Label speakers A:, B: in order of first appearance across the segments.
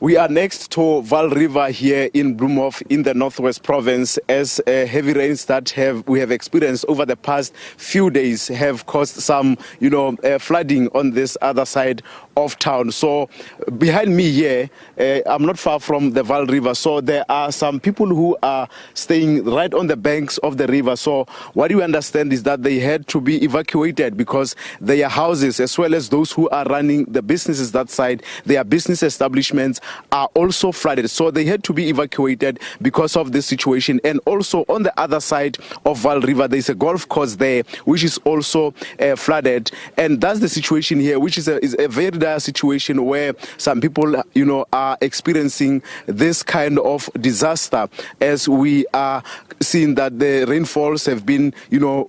A: We are next to Vaal River here in Bloemhof in the Northwest Province, as heavy rains that we have experienced over the past few days have caused some, flooding on this other side of town. So behind me here, I'm not far from the Vaal River. So there are some people who are staying right on the banks of the river. So what you understand is that they had to be evacuated because their houses, as well as those who are running the businesses that side, their business establishments are also flooded. So they had to be evacuated because of this situation. And also on the other side of Vaal River, there's a golf course there which is also flooded. And that's the situation here, which is a very dire situation where some people, are experiencing this kind of disaster, as we are seeing that the rainfalls have been,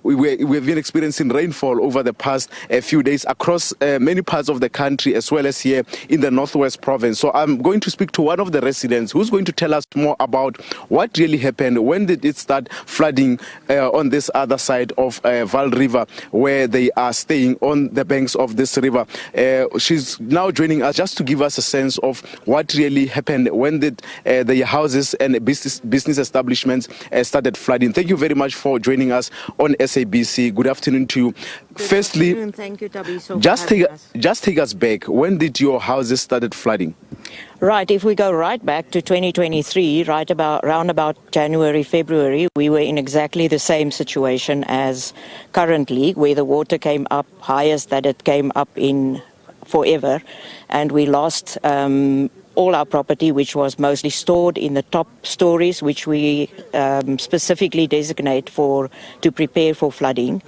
A: we've been experiencing rainfall over the past few days across many parts of the country, as well as here in the Northwest Province. So I'm going to speak to one of the residents who's going to tell us more about what really happened. When did it start flooding on this other side of Vaal River, where they are staying on the banks of this river? She's now joining us just to give us a sense of what really happened. When did the houses and business establishments started flooding? Thank you very much for joining us on SABC. Good afternoon to you. Firstly,
B: thank you, Thabiso,
A: just take us back. When did your houses started flooding?
B: Right, if we go right back to 2023, round about January, February, we were in exactly the same situation as currently, where the water came up highest that it came up in forever, and we lost all our property, which was mostly stored in the top stories, which we specifically designate to prepare for flooding.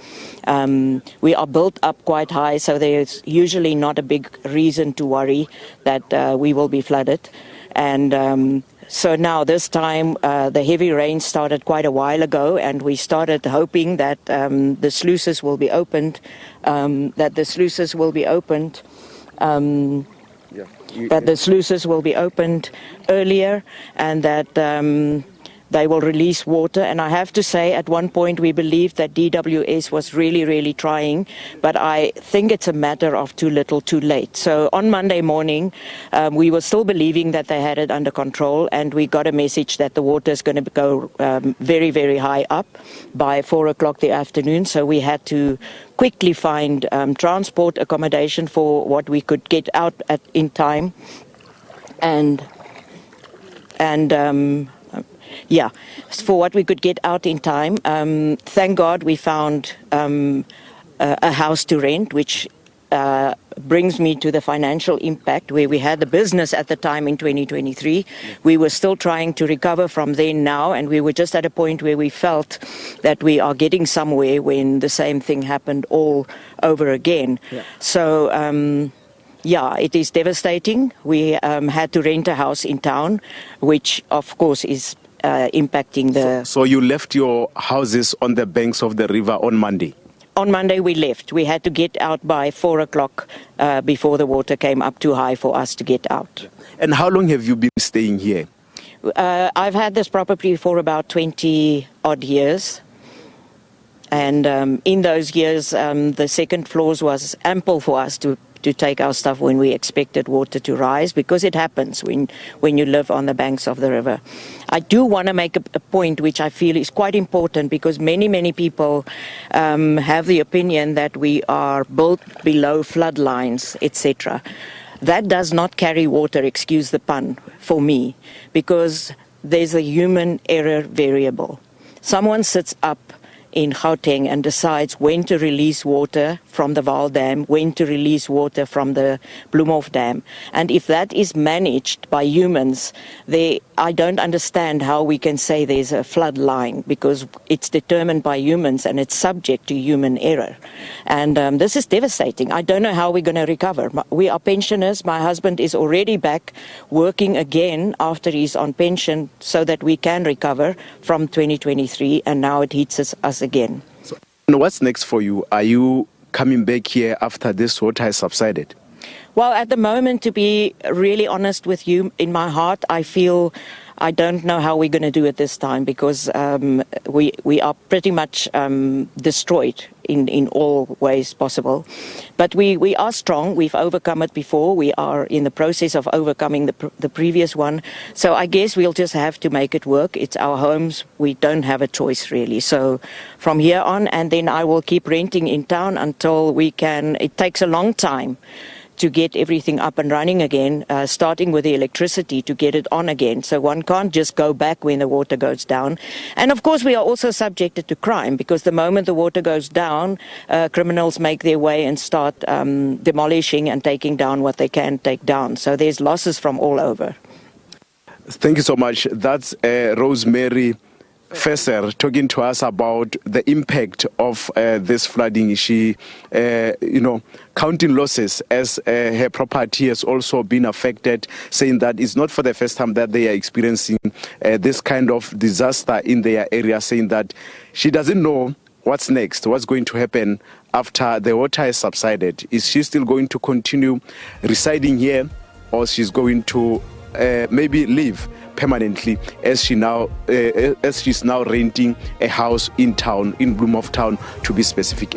B: We are built up quite high, so there's usually not a big reason to worry that we will be flooded. And so now this time the heavy rain started quite a while ago, and we started hoping that the sluices will be opened, that the sluices will be opened earlier, and that they will release water. And I have to say, at one point we believed that DWS was really, really trying, but I think it's a matter of too little, too late. So on Monday morning, we were still believing that they had it under control, and we got a message that the water is going to go very, very high up by 4 o'clock the afternoon. So we had to quickly find transport accommodation for what we could get out in time. For what we could get out in time. Thank God we found a house to rent, which brings me to the financial impact, where we had the business at the time in 2023. We were still trying to recover from there now, and we were just at a point where we felt that we are getting somewhere when the same thing happened all over again. Yeah. So, it is devastating. We had to rent a house in town, which of course is impacting the...
A: So you left your houses on the banks of the river on Monday?
B: On Monday we left. We had to get out by 4 o'clock before the water came up too high for us to get out.
A: And how long have you been staying here?
B: I've had this property for about 20 odd years. And in those years, the second floors was ample for us to take our stuff when we expected water to rise, because it happens when you live on the banks of the river. I do want to make a point which I feel is quite important, because many people have the opinion that we are built below flood lines, etc. That does not carry water, excuse the pun, for me, because there's a human error variable. Someone sits up in Gauteng and decides when to release water from the Vaal Dam, when to release water from the Bloemhof Dam. And if that is managed by humans, I don't understand how we can say there's a flood line, because it's determined by humans and it's subject to human error. And this is devastating. I don't know how we're going to recover. We are pensioners. My husband is already back working again after he's on pension, so that we can recover from 2023, and now it hits us again.
A: So, what's next for you? Are you coming back here after this water has subsided?
B: Well, at the moment, to be really honest with you, in my heart, I feel I don't know how we're going to do it this time because we are pretty much destroyed in all ways possible. But we are strong. We've overcome it before. We are in the process of overcoming the previous one. So I guess we'll just have to make it work. It's our homes. We don't have a choice really. So from here on, and then I will keep renting in town until we can. It takes a long time to get everything up and running again, starting with the electricity to get it on again. So one can't just go back when the water goes down. And of course we are also subjected to crime because the moment the water goes down, criminals make their way and start demolishing and taking down what they can take down. So there's losses from all over.
A: Thank you so much. That's Rosemary Fesser talking to us about the impact of this flooding. She, counting losses as her property has also been affected, saying that it's not for the first time that they are experiencing this kind of disaster in their area, saying that she doesn't know what's next, what's going to happen after the water has subsided. Is she still going to continue residing here, or she's going to maybe leave permanently as she's now renting a house in town, in Bloemhof town to be specific?